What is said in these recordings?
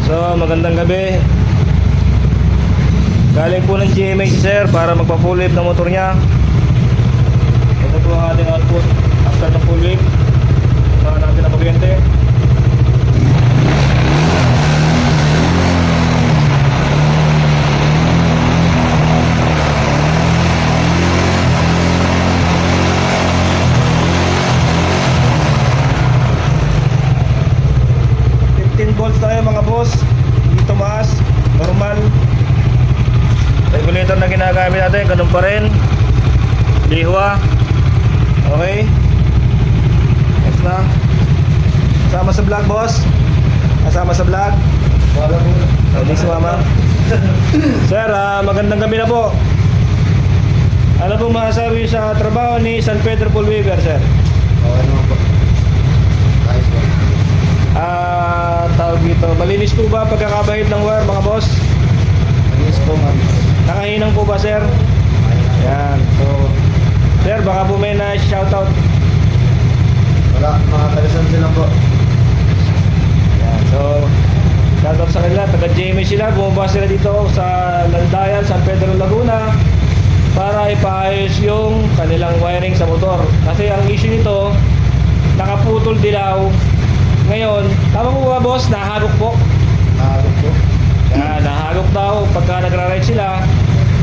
So, magandang gabi. Galing po ng GMA si sir para magpa-full wave ng motor niya. Ito po ang ating output after ng full wave. Saan natin ang kuryente. Volts tayo mga boss, hindi tumaas, normal. Regulator na ginagamit natin, ganun pa rin. Lihwa. Okay. Next na. Sama sa vlog boss. Kasama sa vlog. Hindi sumama. Sir, magandang gabi na po. Ano pong masasabi sa trabaho ni San Pedro Full Waver, sir? Okay naman po. Ayos po. Tawag dito, malinis po ba pagkakabahid ng wire mga boss? Ayos po ma'am. Nakahinang po ba sir? Yan, so sir, baka po may na-shoutout. Wala, mga talisan sila po. Yan, so shoutout sa kanila, taga GMA sila, bumaba sila dito sa Landayan, San Pedro, Laguna para ipaayos yung kanilang wiring sa motor. Kasi ang issue nito, nakaputol dilaw. Ngayon, tama po ba boss, nahagok po? Nahagok po. Yan, nahagok daw. Pagka nagra-ride sila,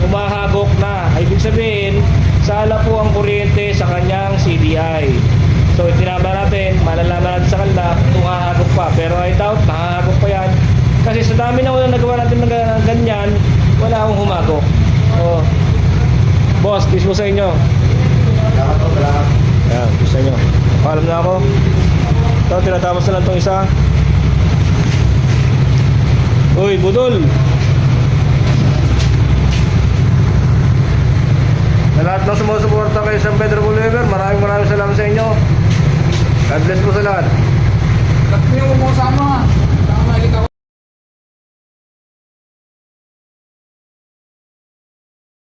umahagok na. Ibig sabihin, sala po ang kuryente sa kanyang CDI. So, itinama natin, malalaman natin sa kanila kung hahagok pa. Pero I doubt, nahahagok pa yan. Kasi sa dami na unang nagawa natin ng ganyan, wala akong humagok. So, boss, kiss mo sa inyo. Wala po, wala. Yan, kiss sa inyo. Paalam na ako. Ito, tinatapos na lang itong isa. Uy, budol! Sa lahat ng sumusuporta kay San Pedro Full Waver, maraming salamat sa inyo. God bless po sa lahat. Ba't mo yung umusama?